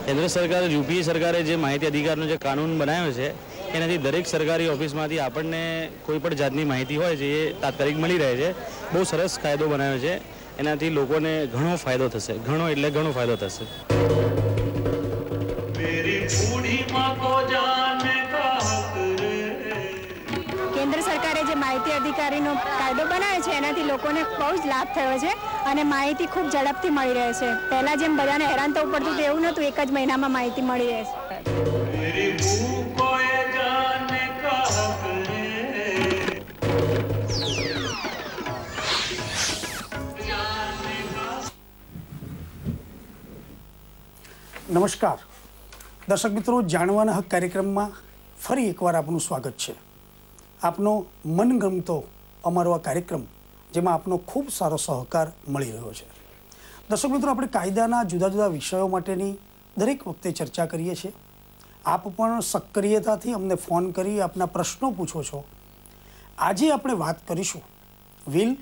કેન્દ્ર સરકાર યુપીએ સરકારે જે માહિતી અધિકારનો જે કાનૂન બનાવ્યો છે એનાથી દરેક સરકારી ઓફિસમાંથી આપણને કોઈ પણ જાતની માહિતી હોય છે એ તાત્કાલિક મળી રહે છે. બહુ સરસ કાયદો બનાવ્યો છે. એનાથી લોકોને ઘણો ફાયદો થશે. ઘણો એટલે ઘણો ફાયદો થશે. કેન્દ્ર સરકારે જે માહિતી અધિકારીનો કાયદો બનાવ્યો છે એનાથી લોકોને બહુ જ લાભ થયો છે અને માહિતી ખૂબ ઝડપથી મળી રહે છે. પહેલાં જેમ બધાને હેરાન થવું પડતું હતું એવું નહોતું. એક જ મહિનામાં માહિતી મળી રહે છે. નમસ્કાર દર્શક મિત્રો, જાણવાના હક કાર્યક્રમમાં ફરી એકવાર આપનું સ્વાગત છે. આપનો મનગમતો અમારો આ કાર્યક્રમ જેમાં આપનો ખૂબ સારો સહકાર મળી રહ્યો છે. દર્શક મિત્રો, આપણે કાયદાના જુદા જુદા વિષયો માટેની દરેક વખતે ચર્ચા કરીએ છીએ. આપ પણ સક્રિયતાથી અમને ફોન કરી આપના પ્રશ્નો પૂછો છો. આજે આપણે વાત કરીશું વિલ,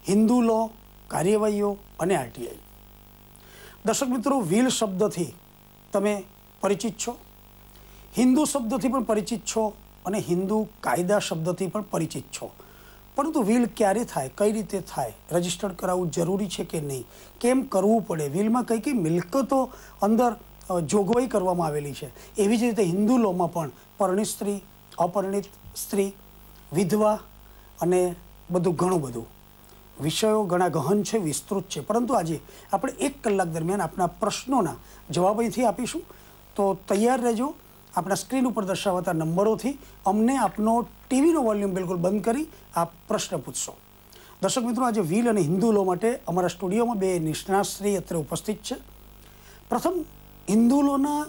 હિન્દુ લો, કાર્યવાહીઓ અને આરટીઆઈ. દર્શક મિત્રો, વિલ શબ્દથી તમે પરિચિત છો, હિન્દુ શબ્દથી પણ પરિચિત છો અને હિન્દુ કાયદા શબ્દથી પણ પરિચિત છો. પરંતુ વિલ ક્યારે થાય, કઈ રીતે થાય, રજિસ્ટર્ડ કરાવવું જરૂરી છે કે નહીં, કેમ કરવું પડે, વિલમાં કઈ કઈ મિલકતો અંદર જોગવાઈ કરવામાં આવેલી છે, એવી જ રીતે હિન્દુ લોમાં પણ પરણિત સ્ત્રી, અપરિણિત સ્ત્રી, વિધવા અને બધું ઘણું બધું વિષયો ઘણા ગહન છે, વિસ્તૃત છે. પરંતુ આજે આપણે 1 કલાક દરમિયાન આપણા પ્રશ્નોના જવાબ અહીંથી આપીશું. તો તૈયાર રહેજો. આપણા સ્ક્રીન ઉપર દર્શાવતા નંબરોથી અમને આપનો ટીવીનો વોલ્યુમ બિલકુલ બંધ કરી આપ પ્રશ્ન પૂછશો. દર્શક મિત્રો, આજે વિલ અને હિન્દુ લો માટે અમારા સ્ટુડિયોમાં 2 નિષ્ણાતશ્રી અત્યારે ઉપસ્થિત છે. પ્રથમ, હિન્દુ લોના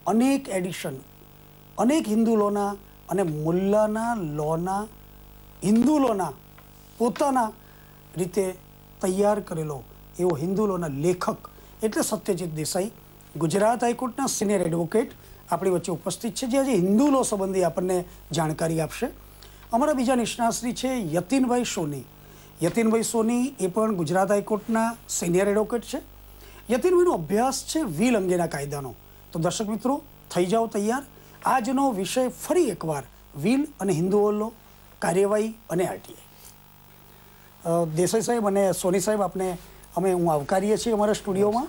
અનેક એડિશન, અનેક હિન્દુ લોના અને મુલ્લાના લોના, હિન્દુ લોના પોતાના રીતે તૈયાર કરેલો એવો હિન્દુ લોના લેખક એટલે સત્યજીત દેસાઈ, ગુજરાત હાઈકોર્ટના સિનિયર એડવોકેટ આપણી વચ્ચે ઉપસ્થિત છે, જે આજે હિન્દુ લો સંબંધી આપણને જાણકારી આપશે. અમારા બીજા નિષ્ણાતશ્રી છે યતિનભાઈ સોની. યતિનભાઈ સોની એ પણ ગુજરાત હાઈકોર્ટના સિનિયર એડવોકેટ છે. યતિનભાઈનો અભ્યાસ છે વિલ અંગેના કાયદાનો. તો દર્શક મિત્રો, થઈ જાઓ તૈયાર. આજનો વિષય ફરી એકવાર વિલ અને હિન્દુ લો, કાર્યવાહી અને આરટીઆઈ. દેસાઈ સાહેબ અને સોની સાહેબ, હું આવકારીએ છીએ અમારા સ્ટુડિયોમાં.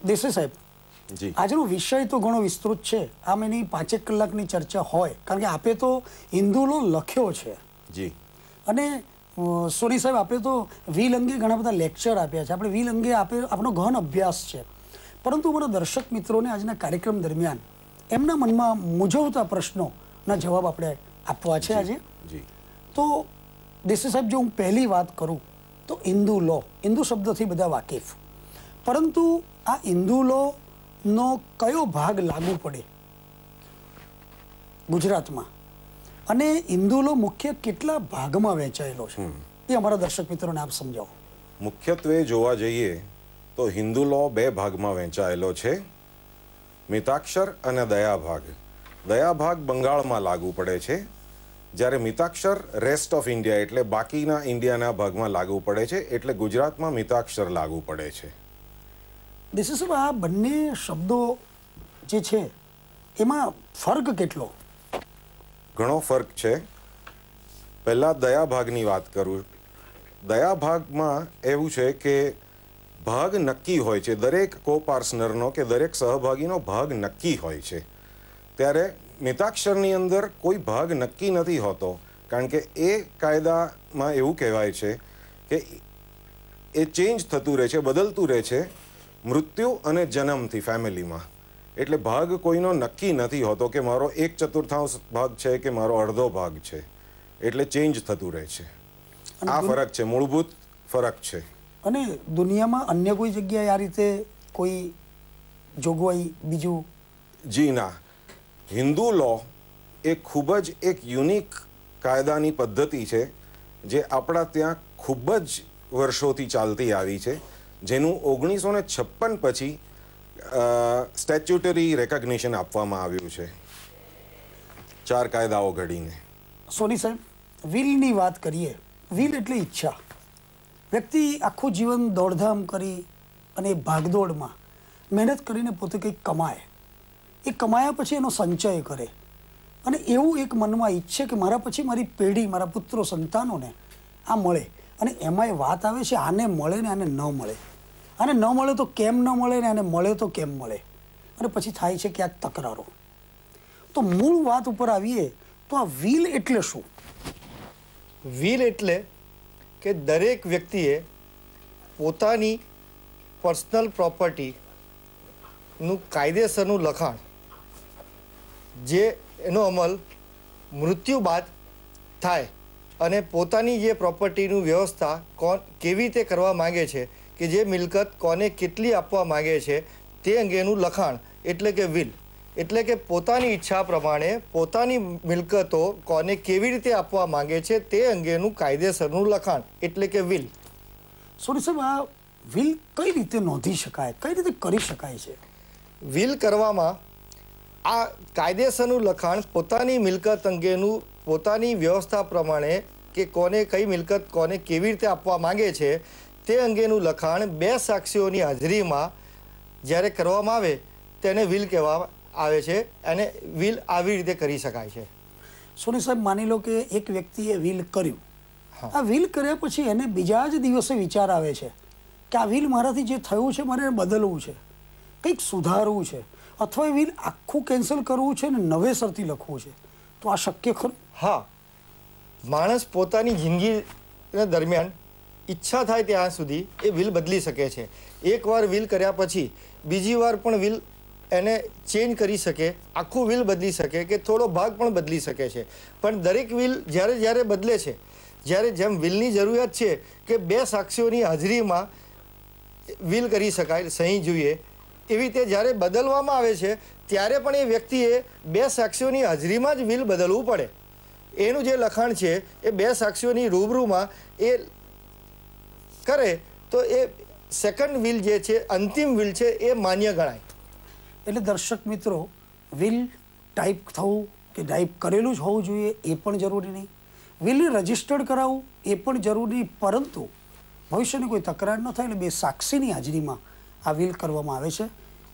દેસાઈ સાહેબ, આજનો વિષય તો ઘણો વિસ્તૃત છે. આમ એની 5 કલાકની ચર્ચા હોય, કારણ કે આપે તો હિન્દુ લો લખ્યો છે જી, અને સોની સાહેબ આપે તો વિલ અંગે ઘણા બધા લેક્ચર આપ્યા છે. આપણે વિલ અંગે આપણો ગહન અભ્યાસ છે. પરંતુ અમારા દર્શક મિત્રોને આજના કાર્યક્રમ દરમિયાન એમના મનમાં મૂંઝવતા પ્રશ્નોના જવાબ આપણે આપવા છે આજે. તો દેસાઈ સાહેબ, જો હું પહેલી વાત કરું તો હિન્દુ લો, હિન્દુ શબ્દથી બધા વાકેફ, પરંતુ આ હિન્દુ લોનો કયો ભાગ લાગુ પડે ગુજરાતમાં, અને હિન્દુ લો મુખ્ય કેટલા ભાગમાં વહેંચાયેલો છે, એ અમારા દર્શક મિત્રોને આપ સમજાવો. મુખ્યત્વે જોવા જઈએ તો હિન્દુ લો 2 ભાગમાં વહેંચાયેલો છે, મિતાક્ષર અને દયા ભાગ. દયા ભાગ બંગાળમાં લાગુ પડે છે, જ્યારે મિતાક્ષર રેસ્ટ ઓફ ઇન્ડિયા એટલે બાકીના ઇન્ડિયાના ભાગમાં લાગુ પડે છે, એટલે ગુજરાતમાં મિતાક્ષર લાગુ પડે છે. દેસાઈ સાહેબ, આ બંને શબ્દો જે છે એમાં ફર્ક કેટલો? ઘણો ફર્ક છે. પહેલા દયા ભાગની વાત કરું. દયા ભાગમાં એવું છે કે ભાગ નક્કી હોય છે, દરેક કોપાર્ટનરનો કે દરેક સહભાગીનો ભાગ નક્કી હોય છે. ત્યારે મિતાક્ષરની અંદર કોઈ ભાગ નક્કી નથી હોતો, કારણ કે એ કાયદામાં એવું કહેવાય છે કે એ ચેન્જ થતું રહે છે, બદલતું રહે છે મૃત્યુ અને જન્મથી ફેમિલીમાં. એટલે ભાગ કોઈનો નક્કી નથી હોતો કે મારો 1/4 ભાગ છે કે મારો અડધો ભાગ છે, એટલે ચેન્જ થતું રહે છે. આ ફરક છે, મૂળભૂત ફરક છે. અને દુનિયામાં અન્ય કોઈ જગ્યાએ આ રીતે કોઈ જોગવાઈ બીજું? જી ના. હિન્દુ લો એ ખૂબ જ એક યુનિક કાયદાની પદ્ધતિ છે, જે આપણા ત્યાં ખૂબ જ વર્ષોથી ચાલતી આવી છે, જેનું 1956 પછી સ્ટેચ્યુટરી રેકગ્નિશન આપવામાં આવ્યું છે 4 કાયદાઓ ઘડીને. સોની સાહેબ, વિલની વાત કરીએ. વિલ એટલે ઈચ્છા. વ્યક્તિ આખું જીવન દોડધામ કરી અને ભાગદોડમાં મહેનત કરીને પોતે કંઈક કમાય, એ કમાયા પછી એનો સંચય કરે અને એવું એક મનમાં ઈચ્છે કે મારા પછી મારી પેઢી, મારા પુત્રો સંતાનોને આ મળે, અને એમાં એ વાત આવે છે આને મળે ને આને ન મળે, આને ન મળે તો કેમ ન મળે ને આને મળે તો કેમ મળે, અને પછી થાય છે ક્યાંક તકરારો. તો મૂળ વાત ઉપર આવીએ તો આ વિલ એટલે શું? વિલ એટલે કે દરેક વ્યક્તિએ પોતાની પર્સનલ પ્રોપર્ટીનું કાયદેસરનું લખાણ, જે એનો અમલ મૃત્યુ બાદ થાય અને પોતાની જે પ્રોપર્ટીનું વ્યવસ્થા કેવી રીતે કરવા માગે છે, કે જે મિલકત કોને કેટલી આપવા માગે છે તે અંગેનું લખાણ એટલે કે વિલ. એટલે કે પોતાની ઈચ્છા પ્રમાણે પોતાની મિલકતો કોને કેવી રીતે આપવા માંગે છે તે અંગેનું કાયદેસરનું લખાણ એટલે કે વિલ. સોરી સાહેબ, આ વિલ કઈ રીતે નોંધી શકાય, કઈ રીતે કરી શકાય છે? વિલ કરવામાં આ કાયદેસરનું લખાણ પોતાની મિલકત અંગેનું પોતાની વ્યવસ્થા પ્રમાણે કે કોને કઈ મિલકત કોને કેવી રીતે આપવા માંગે છે તે અંગેનું લખાણ બે સાક્ષીઓની હાજરીમાં જ્યારે કરવામાં આવે તેને વિલ કહેવામાં આવે છે, અને વિલ આવી રીતે કરી શકાય છે. સોની સાહેબ, માની લો કે એક વ્યક્તિએ વિલ કર્યું, આ વિલ કર્યા પછી એને બીજા જ દિવસે વિચાર આવે છે કે આ વિલ મારાથી જે થયું છે મારે બદલવું છે, કંઈક સુધારવું છે, અથવા એ વિલ આખું કેન્સલ કરવું છે ને નવેસરથી લખવું છે, તો આ શક્ય ખરું? હા, માણસ પોતાની જિંદગી દરમિયાન ઈચ્છા થાય ત્યાં સુધી એ વિલ બદલી શકે છે. એકવાર વિલ કર્યા પછી બીજી વાર પણ વિલ એને ચેન્જ કરી શકે, આખું વિલ બદલી શકે કે થોડો ભાગ પણ બદલી શકે છે. પણ દરેક વિલ જ્યારે બદલે છે, જ્યારે જેમ વિલની જરૂરિયાત છે કે બે સાક્ષીઓની હાજરીમાં વિલ કરી શકાય, સહી જોઈએ, એવી રીતે જ્યારે બદલવામાં આવે છે ત્યારે પણ એ વ્યક્તિએ બે સાક્ષીઓની હાજરીમાં જ વિલ બદલવું પડે. એનું જે લખાણ છે એ બે સાક્ષીઓની રૂબરૂમાં એ કરે તો એ સેકન્ડ વિલ જે છે, અંતિમ વિલ છે, એ માન્ય ગણાય. એટલે દર્શક મિત્રો, વિલ ટાઈપ થવું કે ટાઈપ કરેલું જ હોવું જોઈએ એ પણ જરૂરી નહીં, વિલને રજિસ્ટર્ડ કરાવવું એ પણ જરૂરી, પરંતુ ભવિષ્યની કોઈ તકરાર ન થાય એટલે બે સાક્ષીની હાજરીમાં આ વિલ કરવામાં આવે છે.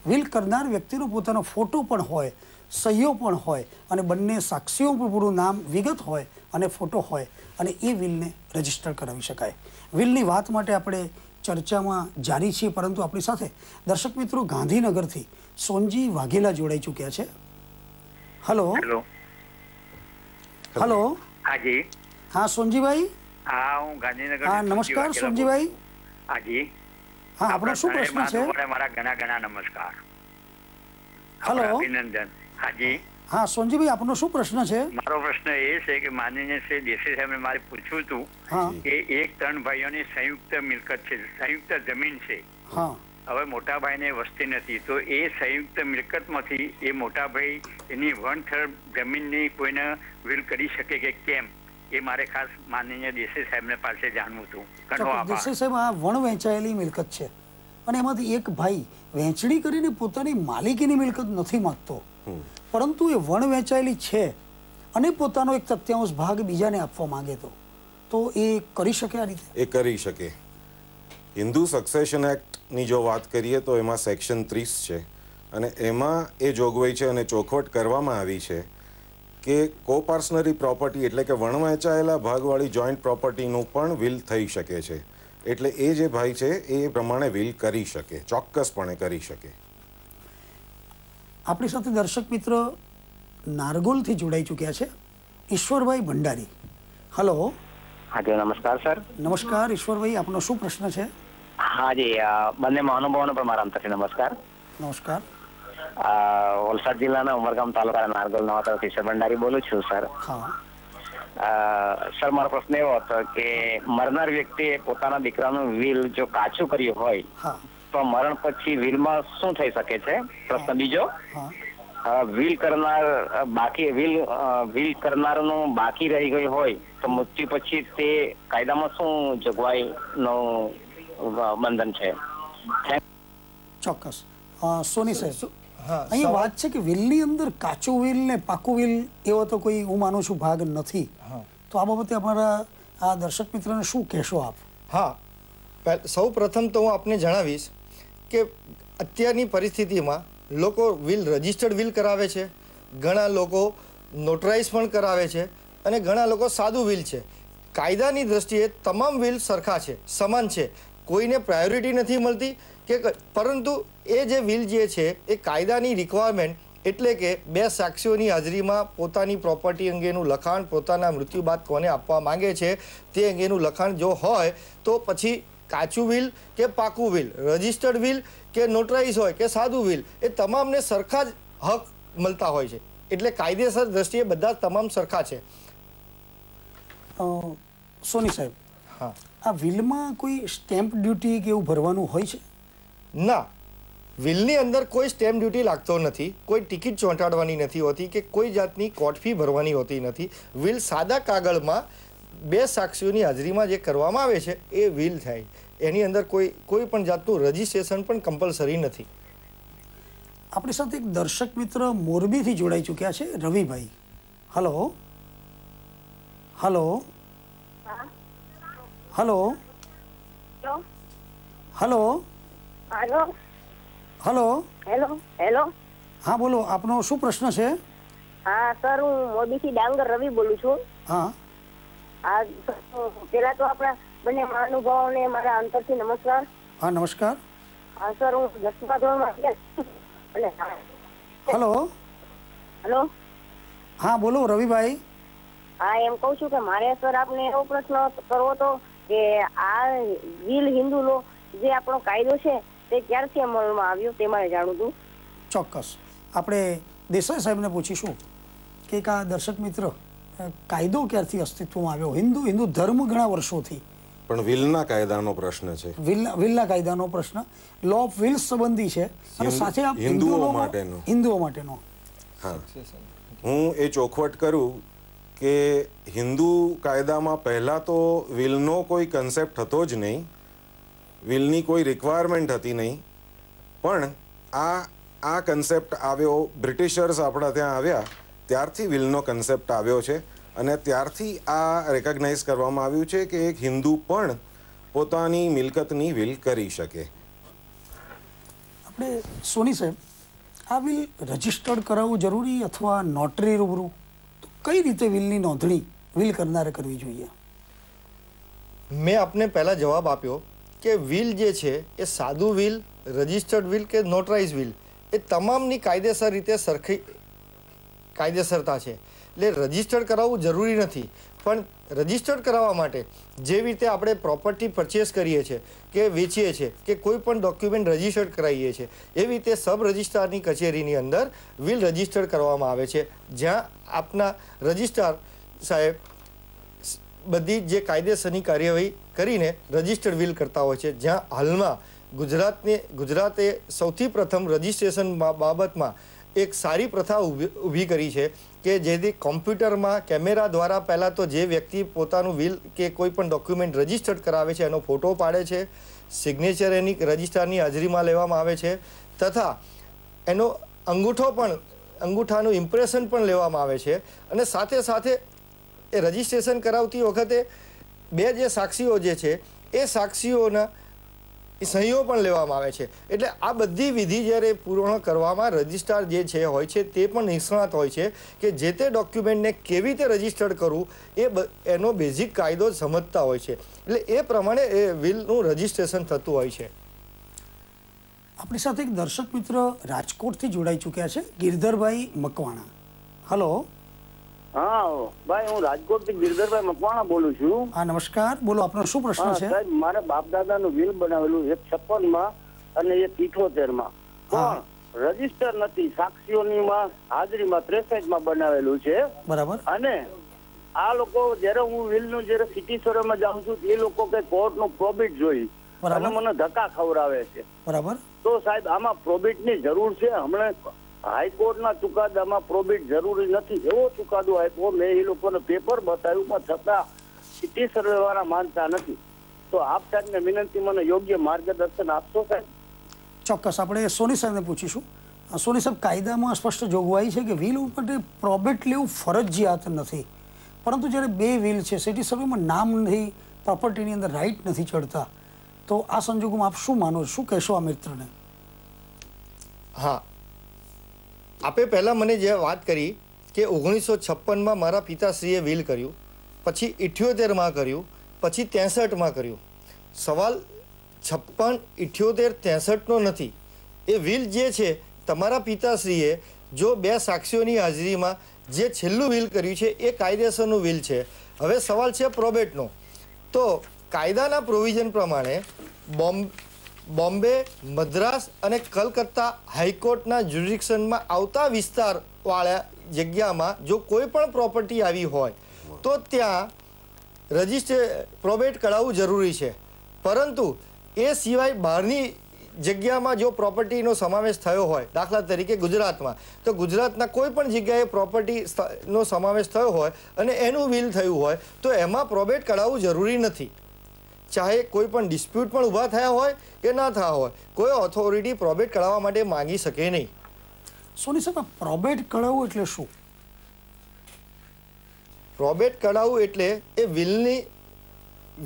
વિલ કરનાર વ્યક્તિનો પોતાનો ફોટો પણ હોય, સહીઓ પણ હોય, અને બંને સાક્ષીઓ પર પૂરું નામ, વિગત હોય અને ફોટો હોય, અને એ વિલને રજિસ્ટર કરાવી શકાય. વિલની વાત માટે આપણે ચર્ચામાં જારી છીએ, પરંતુ આપણી સાથે દર્શક મિત્રો ગાંધીનગરથી સોનજી વાઘેલા જોડાઈ ચૂક્યા છે. Hello hello. હાજી. હા સોનજીભાઈ. હા, હું ગાંધીનગર. હા નમસ્કાર સોનજીભાઈ. હાજી. હા, આપણો શું પ્રશ્ન છે? મારા ઘણા નમસ્કાર. હલો. અભિનંદન. હાજી. હા સોનજીભાઈ, આપનો શું પ્રશ્ન છે? મારો પ્રશ્ન એ છે કે માનનીય શ્રી દેસાઈ સાહેબને મારે પૂછવું હતું કે એક ત્રણ ભાઈઓની સંયુક્ત મિલકત છે, સંયુક્ત જમીન છે. હા. હવે મોટા ભાઈને વસ્તી નથી, તો એ સંયુક્ત મિલકતમાંથી એ મોટા ભાઈ એની 1/3 જમીનની કોઈને વિલ કરી શકે કે કેમ, એ મારે ખાસ માનનીય દેસાઈ સાહેબને પાસે જાણવું હતું. દેસાઈ સાહેબ, આ વણ વહેંચાયેલી મિલકત છે અને એમાંથી એક ભાઈ વહેંચણી કરીને પોતાની માલિકીની મિલકત નથી માંગતો, પરંતુ એ વણ વહેંચાયેલી છે અને પોતાનો એક તૃતીયાંશ ભાગ બીજાને આપવા માંગે તો એ કરી શકે આ રીતે? એ કરી શકે. હિન્દુ સક્સેશન એક્ટની જો વાત કરીએ તો એમાં સેક્શન 30 છે, અને એમાં એ જોગવાઈ છે અને ચોખવટ કરવામાં આવી છે કે કોપાર્સનરી પ્રોપર્ટી એટલે કે વણવહેંચાયેલા ભાગવાળી જોઈન્ટ પ્રોપર્ટીનું પણ વિલ થઈ શકે છે. એટલે એ જે ભાઈ છે એ પ્રમાણે વિલ કરી શકે, ચોક્કસપણે કરી શકે. આપણી સાથે દર્શક મિત્ર નારગોલથી જોડાઈ ચૂક્યા છે, ઈશ્વરભાઈ ભંડારી. હલો. હાજી નમસ્કાર સર. નમસ્કાર ઈશ્વરભાઈ, આપનો શું પ્રશ્ન છે? હાજી, બંને મહાનુભાવોને પણ મારા અંતરથી નમસ્કાર. નમસ્કાર. વલસાડ જિલ્લાના ઉમરગામ તાલુકાના નારગોલ નવા તરફથી ઈશ્વર ભંડારી બોલું છું સર. હા સર, મારો પ્રશ્ન એવો હતો કે મરનાર વ્યક્તિએ પોતાના દીકરાનું વિલ જો કાચું કર્યું હોય તો મરણ પછી વિલમાં શું થઈ શકે છે? પ્રશ્ન બીજો, વિલ કરનાર વિલ કરનારનું બાકી રહી ગયું હોય તો મૃત્યુ પછી તે કાયદામાં શું જોગવાઈનું બંધન છે? ચોક્કસ. સોની સાહેબ, અહીં વાત છે કે વિલની અંદર કાચું વિલ ને પાકું વિલ એવો તો કોઈ હું માનું છું ભાગ નથી, તો આ બાબતે અમારા આ દર્શક મિત્રને શું કહેશો આપ? હા, સૌ પ્રથમ તો હું આપને જણાવીશ કે અત્યારની પરિસ્થિતિમાં લોકો વિલ રજિસ્ટર્ડ વિલ કરાવે છે, ઘણા લોકો નોટરાઇઝ પણ કરાવે છે અને ઘણા લોકો સાદું વિલ છે. કાયદાની દ્રષ્ટિએ તમામ વિલ સરખા છે, સમાન છે, કોઈને પ્રાયોરિટી નથી મળતી પરંતુ એ જે વિલ જે છે એ કાયદાની રિક્વાયરમેન્ટ એટલે કે બે સાક્ષીઓની હાજરીમાં પોતાની પ્રોપર્ટી અંગેનું લખાણ પોતાના મૃત્યુ બાદ કોને આપવા માંગે છે તે અંગેનું લખાણ જો હોય તો પછી કાચું વિલ કે પાકું વિલ, રજિસ્ટર્ડ વિલ કે નોટરાઇઝ હોય કે સાદું વિલ, એ તમામને સરખા જ હક મળતા હોય છે. એટલે કાયદેસર દ્રષ્ટિએ બધા તમામ સરખા છે. સોની સાહેબ, હા, આ વિલમાં કોઈ સ્ટેમ્પ ડ્યુટી કે એવું ભરવાનું હોય છે? ના, વિલની અંદર કોઈ સ્ટેમ્પ ડ્યુટી લાગતો નથી, કોઈ ટિકિટ ચોંટાડવાની નથી હોતી કે કોઈ જાતની કોર્ટ ફી ભરવાની હોતી નથી. વિલ સાદા કાગળમાં બે સાક્ષીઓની હાજરીમાં જે કરવામાં આવે છે એ વિલ થાય. એની અંદર કોઈ પણ જાતનું રજિસ્ટ્રેશન પણ કમ્પલસરી નથી. આપણી સાથે એક દર્શક મિત્ર મોરબીથી જોડાઈ ચૂક્યા છે, Ravibhai. Hello hello hello hello hello hello hello hello હા બોલો, આપનો શું પ્રશ્ન છે? હા સર, હું મોરબીથી ડાંગર રવિ બોલું છું. હા પેલા તો આપણા બંને મહાનુભાવોને મારા અંતરથી નમસ્કાર. હા નમસ્કાર. હા સર, હું 10મા ધોરણમાં હલો હેલો હા બોલો રવિભાઈ. હા, એમ કહું છું કે મારે સર આપને એવો પ્રશ્ન કરવો હતો કે આ વિલ હિન્દુ લો જે આપણો કાયદો છે તે ક્યારથી અમલમાં આવ્યો તે મારે જાણવું હતું. ચોક્કસ આપણે દેસાઈ સાહેબને પૂછીશું કે એક આ દર્શક મિત્ર કાયદો ક્યારથી અસ્તિત્વમાં આવ્યો? હિન્દુ ધર્મ ઘણા વર્ષોથી, પણ વિલના કાયદાનો પ્રશ્ન છે. વિલના કાયદાનો પ્રશ્ન લો ઓફ વિલ્સ સંબંધી છે અને સાથે આ હિન્દુઓ માટેનો. હા, હું એ ચોખવટ કરું કે હિન્દુ કાયદામાં પહેલાં તો વિલનો કોઈ કન્સેપ્ટ હતો જ નહીં, વિલની કોઈ રિક્વાયરમેન્ટ હતી નહીં. પણ આ કન્સેપ્ટ આવ્યો, બ્રિટિશર્સ આપણા ત્યાં આવ્યા ત્યારથી વિલનો કન્સેપ્ટ આવ્યો છે અને ત્યારથી આ રેકગ્નાઇઝ કરવામાં આવ્યું છે કે એક હિન્દુ પણ પોતાની મિલકતની વિલ કરી શકે. આપણે સોની સાહેબ, આ વિલ રજિસ્ટર્ડ કરાવવું જરૂરી અથવા નોટરી રૂબરૂ? તો કઈ રીતે વિલની નોંધણી વિલ કરનારે કરવી જોઈએ? મેં આપને પહેલા જવાબ આપ્યો કે વિલ જે છે એ સાદું વિલ, રજિસ્ટર્ડ વિલ કે નોટરાઇઝ વિલ એ તમામની કાયદેસર રીતે સરખી કાયદેસરતા છે. એટલે રજિસ્ટર્ડ કરાવવું જરૂરી નથી, પણ રજિસ્ટર્ડ કરાવવા માટે જેવી રીતે આપણે પ્રોપર્ટી પરચેસ કરીએ છીએ કે વેચીએ છીએ કે કોઈ પણ ડોક્યુમેન્ટ રજિસ્ટર્ડ કરાવીએ છીએ એવી રીતે સબ રજિસ્ટ્રારની કચેરીની અંદર વિલ રજિસ્ટર્ડ કરવામાં આવે છે, જ્યાં આપના રજિસ્ટ્રાર સાહેબ બધી જે કાયદેસરની કાર્યવાહી કરીને રજિસ્ટર્ડ વિલ કરતા હોય છે. જ્યાં હાલમાં ગુજરાતે સૌથી પ્રથમ રજિસ્ટ્રેશન બાબતમાં એક સારી પ્રથા ઊભી કરી છે કે જેથી કોમ્પ્યુટરમાં કેમેરા દ્વારા પહેલાં તો જે વ્યક્તિ પોતાનું વિલ કે કોઈ પણ ડોક્યુમેન્ટ રજિસ્ટર્ડ કરાવે છે એનો ફોટો પાડે છે, સિગ્નેચર એની રજિસ્ટ્રારની હાજરીમાં લેવામાં આવે છે તથા એનો અંગૂઠાનું ઇમ્પ્રેશન પણ લેવામાં આવે છે. અને સાથે સાથે એ રજિસ્ટ્રેશન કરાવતી વખતે બે જે સાક્ષીઓ જે છે એ સાક્ષીઓના સહીઓ પણ લેવામાં આવે છે. એટલે આ બધી વિધિ જ્યારે પૂર્ણ કરવામાં રજિસ્ટ્રાર જે છે હોય છે તે પણ નિષ્ણાત હોય છે કે જે તે ડોક્યુમેન્ટને કેવી રીતે રજિસ્ટર્ડ કરવું એનો બેઝિક કાયદો સમજતા હોય છે. એટલે એ પ્રમાણે એ વિલનું રજિસ્ટ્રેશન થતું હોય છે. આપણી સાથે એક દર્શક મિત્ર રાજકોટથી જોડાઈ ચૂક્યા છે, ગિરધરભાઈ મકવાણા. હલો હા ભાઈ, હું રાજકોટથી ગિરધરભાઈ મકવાણા બોલું છું. હા નમસ્કાર, બોલો આપનો શું પ્રશ્ન છે? સાહેબ, મારા બાપ દાદાનું વિલ બનાવેલું 56 અને 78 પણ રજીસ્ટર નથી, સાક્ષીઓની હાજરીમાં 63 બનાવેલું છે. બરાબર. અને આ લોકો જયારે હું વિલનું જયારે સિટી સર્વેમાં જાઉં છું એ લોકો કે કોર્ટનું પ્રોબિટ જોઈ અને મને ધક્કા ખવડાવે છે. બરાબર. તો સાહેબ આમાં પ્રોબિટની જરૂર છે? હમણાં હાઈકોર્ટના ચુકાદામાં પ્રોબિટ જરૂરી નથી એવો ચુકાદો આપ્યો. મેં એ લોકોને પેપર બતાવ્યું પણ છતાં સિટી સર્વે વાળા માનતા નથી. તો આપ સાહેબને વિનંતી, મને યોગ્ય માર્ગદર્શન આપશો સાહેબ? ચોક્કસ, આપણે સોની સાહેબને પૂછીશું. સોની સાહેબ, કાયદામાં સ્પષ્ટ જોગવાઈ છે કે વિલ ઉપર પ્રોબેટ લેવું ફરજિયાત નથી, પરંતુ જ્યારે બે વિલ છે, સિટી સર્વેમાં નામ નથી, પ્રોપર્ટીની અંદર રાઇટ નથી ચડતા, તો આ સંજોગોમાં આપ શું માનો છો, શું કહેશો આ મિત્રને? હા, આપે પહેલાં મને જે વાત કરી કે 1956માં મારા પિતાશ્રીએ વિલ કર્યું, પછી 78માં કર્યું, પછી 63માં કર્યું. સવાલ 56, 78, 63નો નથી. એ વિલ જે છે તમારા પિતાશ્રીએ જો 2 સાક્ષીઓની હાજરીમાં જે છેલ્લું વિલ કર્યું છે એ કાયદેસરનું વિલ છે. હવે સવાલ છે પ્રોબેટનો. તો કાયદાના પ્રોવિઝન પ્રમાણે બોમ્બે, મદ્રાસ અને કલકત્તા હાઈકોર્ટના જ્યુરિડિક્શનમાં આવતા વિસ્તારવાળા જગ્યામાં જો કોઈ પણ પ્રોપર્ટી આવી હોય તો ત્યાં પ્રોબેટ કરાવવું જરૂરી છે. પરંતુ એ સિવાય બહારની જગ્યામાં જો પ્રોપર્ટીનો સમાવેશ થયો હોય, દાખલા તરીકે ગુજરાતમાં, તો ગુજરાતના કોઈ પણ જગ્યાએ પ્રોપર્ટીનો સમાવેશ થયો હોય અને એનું વિલ થયું હોય તો એમાં પ્રોબેટ કરાવવું જરૂરી નથી. ચાહે કોઈ પણ ડિસ્પ્યુટ પણ ઊભા થયા હોય કે ના થયા હોય, કોઈ ઓથોરિટી પ્રોબેટ કરાવવા માટે માંગી શકે નહીં. સોની સાહેબ, પ્રોબેટ કરાવવું એટલે શું? પ્રોબેટ કરાવવું એટલે એ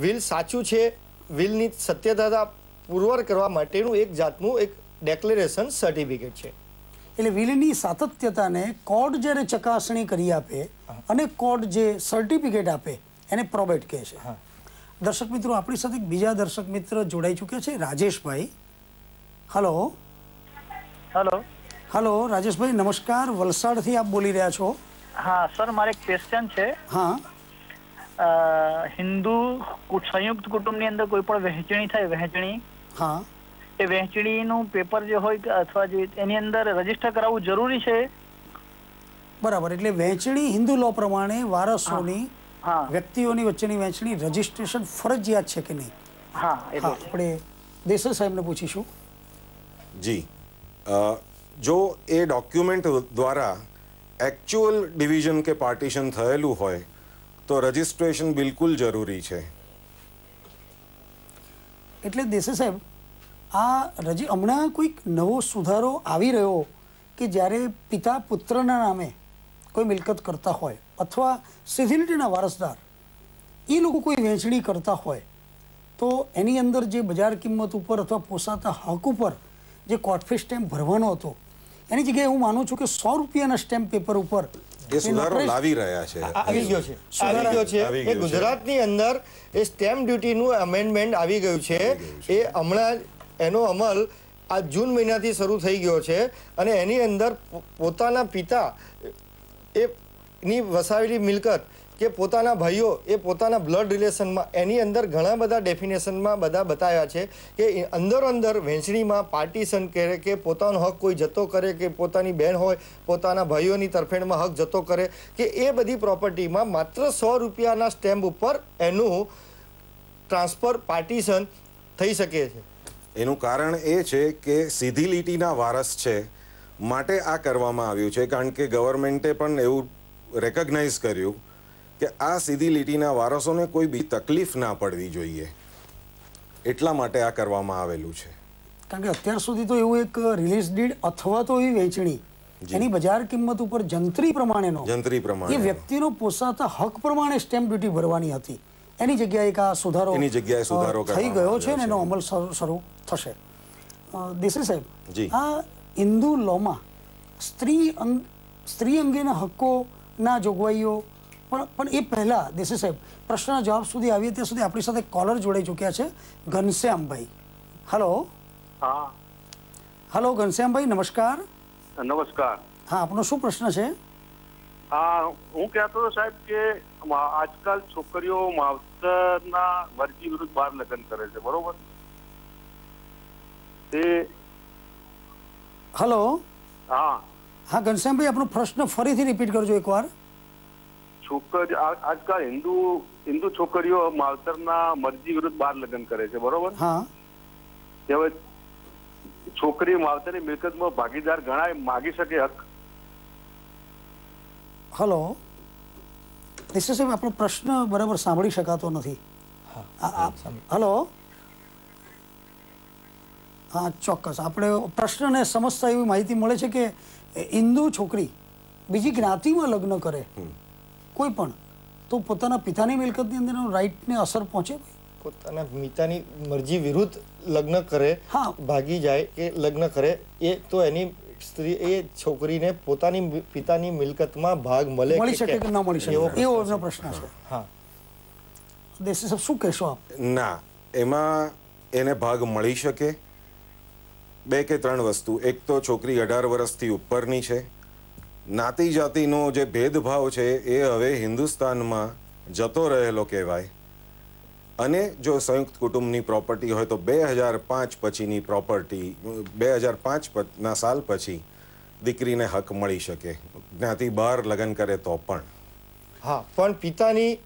વિલ સાચું છે, વિલની સત્યતા પુરવાર કરવા માટેનું એક જાતનું એક ડેક્લેરેશન સર્ટિફિકેટ છે. એટલે વિલની સાતત્યતાને કોર્ટ જ્યારે ચકાસણી કરી આપે અને કોર્ટ જે સર્ટિફિકેટ આપે એને પ્રોબેટ કહે છે. દર્શક મિત્રો, આપણી સાથે બીજા દર્શક મિત્ર જોડાઈ ચૂક્યા છે, રાજેશભાઈ. હલો હલો રાજેશભાઈ, નમસ્કાર. વલસાડથી આપ બોલી રહ્યા છો? હા સર, મારે એક ક્વેશ્ચન છે. હા. હિન્દુ સંયુક્ત કુટુંબની અંદર કોઈ પણ વહેંચણી થાય, વહેંચણી, હા, એ વહેંચણીનું પેપર જે હોય અથવા જે એની અંદર રજીસ્ટર કરાવવું જરૂરી છે? બરાબર. એટલે વહેંચણી હિન્દુ લો પ્રમાણે વારસોની, વ્યક્તિઓની વચ્ચેની વહેંચણી રજીસ્ટ્રેશન ફરજિયાત છે કે નહીં? હા, આપણે દેસાઈ સાહેબને પૂછીશું. જી, જો એ ડોક્યુમેન્ટ દ્વારા એકચ્યુઅલ ડિવિઝન કે પાર્ટીશન થયેલું હોય તો રજિસ્ટ્રેશન બિલકુલ જરૂરી છે. એટલે દેસાઈ સાહેબ, આ હમણાં કોઈક નવો સુધારો આવી રહ્યો કે જ્યારે પિતા પુત્રના નામે કોઈ મિલકત કરતા હોય અથવા સિવિલિટીના વારસદાર એ લોકો કોઈ વહેંચણી કરતા હોય તો એની અંદર જે બજાર કિંમત ઉપર અથવા પોસાતા હક ઉપર જે કોર્ટ ફી સ્ટેમ્પ ભરવાનો હતો એની જગ્યાએ હું માનું છું કે 100 રૂપિયાના સ્ટેમ્પ પેપર ઉપર એ સુધારો લાવી રહ્યા છે. આવી ગયો છે. એ ગુજરાતની અંદર એ સ્ટેમ્પ ડ્યુટીનું અમેન્ડમેન્ટ આવી ગયું છે. એ હમણાં એનો અમલ આ જૂન મહિનાથી શરૂ થઈ ગયો છે અને એની અંદર પોતાના પિતા એની વસાવેલી મિલકત કે પોતાના ભાઈઓ એ પોતાના બ્લડ રિલેશનમાં એની અંદર ઘણા બધા ડેફિનેશનમાં બધા બતાવ્યા છે કે અંદર વહેંચણીમાં પાર્ટીશન કરે કે પોતાનો હક કોઈ જતો કરે કે પોતાની બહેન હોય પોતાના ભાઈઓની તરફેણમાં હક જતો કરે કે એ બધી પ્રોપર્ટીમાં માત્ર 100 રૂપિયાના સ્ટેમ્પ ઉપર એનું ટ્રાન્સફર પાર્ટીશન થઈ શકે છે. એનું કારણ એ છે કે સીધી લીટીના વારસ છે માટે આ કરવામાં આવ્યું છે, કારણ કે ગવર્મેન્ટે પણ એવું રેકગ્નાઇઝ કર્યું કે આ સીધી લીટીના વારસોને કોઈ બી તકલીફ ના પડવી જોઈએ, એટલા માટે આ કરવામાં આવેલું છે. કારણ કે અત્યાર સુધી તો એવું એક રિલીઝ ડીડ અથવા તો એવી વહેંચણી એની બજાર કિંમત ઉપર જંત્રી પ્રમાણેનો એ વ્યક્તિનો પોસાતા હક પ્રમાણે સ્ટેમ્પ ડ્યુટી ભરવાની હતી. એની જગ્યાએ એક આ સુધારો થઈ ગયો છે અને એનો અમલ શરૂ થશે. દેસાઈ સાહેબ, આ હિન્દુ લોમાં સ્ત્રી અંગેના હકોના જોગવાઈઓ પણ એ પહેલા દેસાઈ સાહેબ પ્રશ્નના જવાબ સુધી આવીએ ત્યાં સુધી આપણી સાથે કોલર જોડાઈ ચૂક્યા છે, ઘનશ્યામભાઈ. હલો. હા હલો ઘનશ્યામભાઈ, નમસ્કાર. નમસ્કાર. હા, આપનો શું પ્રશ્ન છે? હા, હું કહેતો હતો સાહેબ કે આજકાલ છોકરીઓ માવતરના મરજી વિરુદ્ધ બહાર લગ્ન કરે છે, બરોબર? હલો. હા હા ઘનશ્યામભાઈ, આપનો પ્રશ્ન ફરીથી રિપીટ કરજો એકવાર. આજકાલ હિન્દુ છોકરીઓ માવતરના મરજી વિરુદ્ધ બહાર લગ્ન કરે છે, બરોબર? હા. હવે છોકરી માવતરની મિલકતમાં ભાગીદાર ગણાય, માગી શકે હક? હલો દેસાઈ સાહેબ, આપણો પ્રશ્ન બરાબર સાંભળી શકાતો નથી. હલો. હા, ચોક્કસ આપણે પ્રશ્નને સમજતા એવી માહિતી મળે છે કે હિન્દુ છોકરી બીજી જ્ઞાતિમાં લગ્ન કરે કોઈ પણ તો પોતાના પિતાની મિલકતની અંદર રાઈટને અસર પહોંચે? પોતાના પિતાની મરજી વિરુદ્ધ લગ્ન કરે, ભાગી જાય કે લગ્ન કરે, એ તો એની સ્ત્રી એ છોકરીને પોતાની પિતાની મિલકતમાં ભાગ મળી શકે કે ન મળી શકે એવો પ્રશ્ન છે. હા, દેસાઈ સાહેબ શું કહેશો આપ? ના, એમાં એને ભાગ મળી શકે. 2 કે 3 વસ્તુ. એક તો છોકરી 18 વર્ષથી ઉપરની છે. નાતી જાતિનો જે ભેદભાવ છે એ હવે હિન્દુસ્તાનમાં જતો રહેલો કહેવાય. અને જો સંયુક્ત કુટુંબની પ્રોપર્ટી હોય તો 2005 પછીની પ્રોપર્ટી, 2005ના સાલ પછી દીકરીને હક મળી શકે, જ્ઞાતિ બહાર લગ્ન કરે તો પણ. હા, પણ પિતાની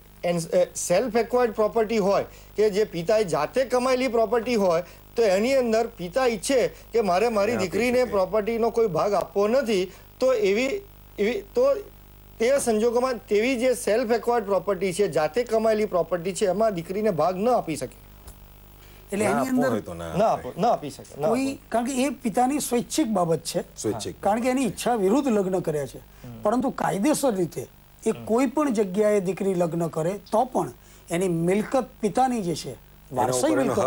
સેલ્ફ એક્વાયર્ડ પ્રોપર્ટી હોય કે જે પિતાએ જાતે કમાયેલી પ્રોપર્ટી હોય તો એની અંદર પિતા ઈચ્છે કે મારે મારી દીકરીને પ્રોપર્ટીનો કોઈ ભાગ આપવો નથી, તો તો તે સંજોગોમાં તેવી જે સેલ્ફ એક્વાયર્ડ પ્રોપર્ટી છે, જાતે કમાયેલી પ્રોપર્ટી છે, એમાં દીકરીને ભાગ ન આપી શકે. એટલે એની અંદર ન આપી શકે કોઈ, કારણ કે એ પિતાની સ્વૈચ્છિક બાબત છે, કારણ કે એની ઈચ્છા વિરુદ્ધ લગ્ન કર્યા છે. પરંતુ કાયદેસર રીતે એ કોઈ પણ જગ્યાએ દીકરી લગ્ન કરે તો પણ એની મિલકત પિતાની જે છે વારસાઈ મિલકત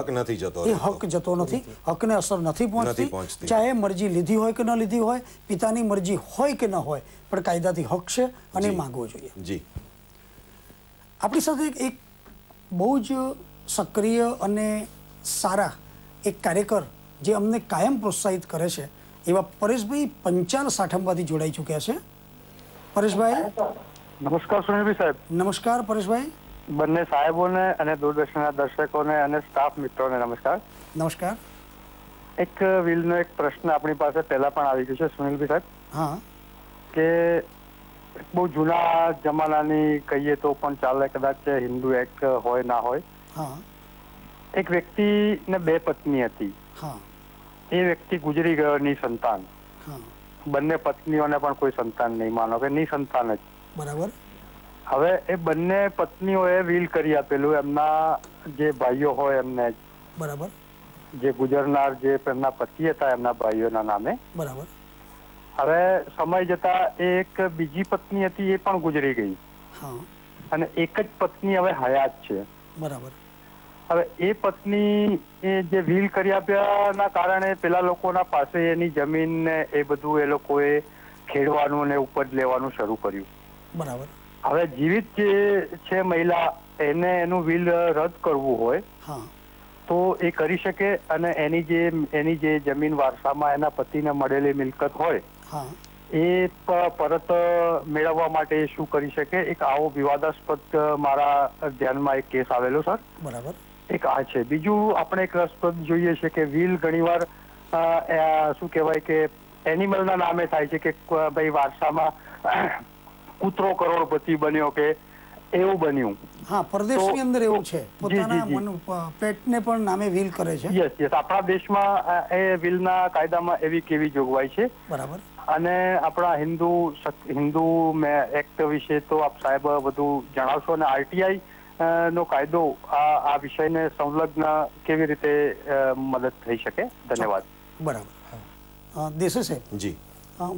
એ હક જતો નથી, હકને અસર નથી પહોંચતી. ચાહે મરજી લીધી હોય કે ન લીધી હોય, પિતાની મરજી હોય કે ન હોય, પણ કાયદાથી હક છે અને માંગવો જોઈએ. જી, આપણી સાથે એક બહુ જ સક્રિય અને સારા એક કાર્યકર જે અમને કાયમ પ્રોત્સાહિત કરે છે એવા પરેશભાઈ પંચાલ સાઠમમાંથી જોડાઈ ચૂક્યા છે. પરેશભાઈ નમસ્કાર. સુનિલભાઈ સાહેબ નમસ્કાર. પરેશભાઈ, બંને સાહેબોને અને દૂરદર્શનના દર્શકોને અને સ્ટાફ મિત્રોને નમસ્કાર. નમસ્કાર. એક વિલનો એક પ્રશ્ન આપણી પાસે પહેલા પણ આવી ગયો છે સુનિલભાઈ સાહેબ. હા, કે બહુ જૂના જમાનાની કહીએ તો પણ ચાલે, કદાચ હિન્દુ એક્ટ હોય ના હોય. હા, એક વ્યક્તિને 2 પત્ની હતી. હા, એ વ્યક્તિ ગુજરી ગયોની સંતાન. હા, બંને પત્નીઓને પણ કોઈ સંતાન નહીં, માનો કે નિસંતાન જ. બરાબર. હવે એ બંને પત્નીઓએ વિલ કરી આપેલું એમના જે ભાઈઓ હોય એમને. બરાબર. જે ગુજરનાર જે એમના પતિ હતા એમના ભાઈઓના નામે. બરાબર. હવે સમય જતા એક બીજી પત્ની હતી, એ પણ ગુજરી ગઈ. હા, અને એક જ પત્ની હવે હયાત છે. બરાબર. હવે એ પત્ની એ જે વિલ કરી આપ્યાના કારણે પેલા લોકોના પાસે એની જમીન ને એ બધું એ લોકોએ ખેડવાનું ને ઉપજ લેવાનું શરૂ કર્યું. બરાબર. હવે જીવિત જે છે મહિલા, એને એનું વિલ રદ કરવું હોય તો એ કરી શકે, અને એની જે જમીન વારસામાં એના પતિને મળેલી મિલકત હોય એ પરત મેળવવા માટે શું કરી શકે? એક આવો વિવાદાસ્પદ મારા ધ્યાનમાં એક કેસ આવેલો સર. બરાબર. એક આ છે. બીજું આપણે એક રસપ્રદ જોઈએ છે કે વિલ ઘણીવાર શું કહેવાય કે એનિમલના નામે થાય છે, કે ભાઈ વારસામાં કૂતરો કરોડપતિ બન્યો કે એવું બન્યું. હા, પરદેશની અંદર એવું છે, પોતાના પેટને પણ નામે વિલ કરે છે. યસ યસ, આપણા દેશમાં એ વિલના કાયદામાં એવી કેવી જોગવાઈ છે. બરાબર. અને આપણા હિન્દુ એક્ટ વિશે તો આપ સાહેબ બધું જણાવશો, અને આરટીઆઈ નો કાયદો આ વિષયને સંલગ્ન કેવી રીતે મદદ થઈ શકે? ધન્યવાદ. બરાબર. દેસાઈ સાહેબ, જી,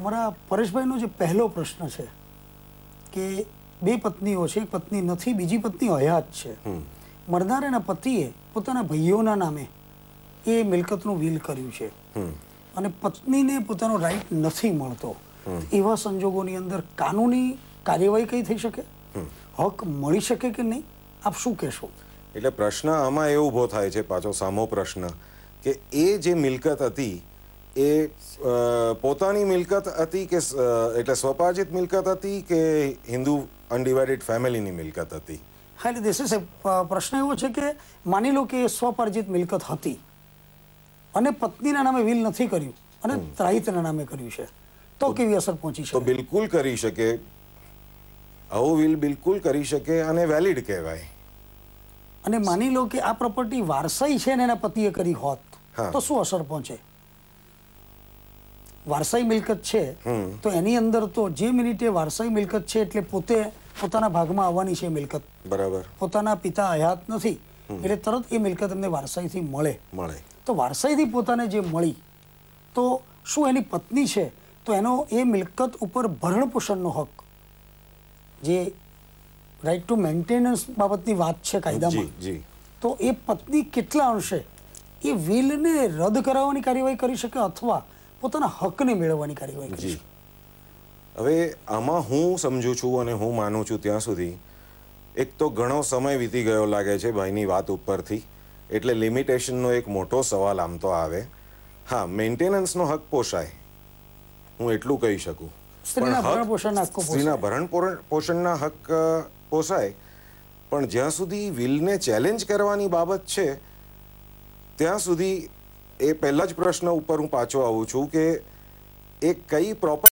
મારા પરેશભાઈનો જે પહેલો પ્રશ્ન છે કે 2 પત્નીઓ છે, એક પત્ની નથી, બીજી પત્ની હયાત છે. મરનારાના પતિએ પોતાના ભાઈઓના નામે એ મિલકતનું વિલ કર્યું છે અને પત્નીને પોતાનો રાઈટ નથી મળતો. એવા સંજોગોની અંદર કાનૂની કાર્યવાહી કઈ થઈ શકે? હક મળી શકે કે નહીં? આપ શું કહેશો? એટલે પ્રશ્ન આમાં એ ઊભો થાય છે, પાછો સામો પ્રશ્ન, કે એ જે મિલકત હતી એ પોતાની મિલકત હતી કે એટલે સ્વપાર્જિત મિલકત હતી કે હિન્દુ અનડિવાઇડેડ ફેમિલીની મિલકત હતી? હા, એટલે દેસાઈ સાહેબ, પ્રશ્ન એવો છે કે માની લો કે સ્વપાર્જિત મિલકત હતી અને પત્નીના નામે વિલ નથી કર્યું અને ત્રાહિતના નામે કર્યું છે, તો કેવી અસર પહોંચી શકે? તો બિલકુલ કરી શકે, આવો વિલ બિલકુલ કરી શકે અને વેલિડ કહેવાય. અને માની લો કે આ પ્રોપર્ટી વારસાઈ છે ને એના પતિએ કરી હોત તો શું અસર પહોંચે? વારસાઈ મિલકત છે તો એની અંદર તો જે મિનિટે વારસાઈ મિલકત છે એટલે પોતે પોતાના ભાગમાં આવવાની છે મિલકત. બરાબર. પોતાના પિતા હયાત નથી એટલે તરત એ મિલકત એમને વારસાઈથી મળે. તો વારસાઈથી પોતાને જે મળી તો શું એની પત્ની છે તો એનો એ મિલકત ઉપર ભરણ પોષણનો હક, જે રાઇટ ટુ મેન્ટેનન્સ બાબતની વાત છે કાયદામાં, તો એ પત્ની કેટલા અંશે એ વિલને રદ કરાવવાની કાર્યવાહી કરી શકે અથવા પોતાના હકને મેળવવાની કાર્યવાહી કરી શકે? હવે આમાં હું સમજુ છું અને હું માનું છું ત્યાં સુધી એક તો ઘણો સમય વીતી ગયો લાગે છે ભાઈની વાત ઉપરથી, એટલે લિમિટેશનનો એક મોટો સવાલ આમ તો આવે. હા, મેન્ટેનન્સનો હક પોષાય, હું એટલું કહી શકું. સ્ત્રીના ભરણ પોષણના હક પોસાય, પણ જ્યાં સુધી વિલને ચેલેન્જ કરવાની બાબત છે ત્યાં સુધી એ પહેલા જ પ્રશ્ન ઉપર હું પાછો આવું છું કે એ કઈ પ્રોપર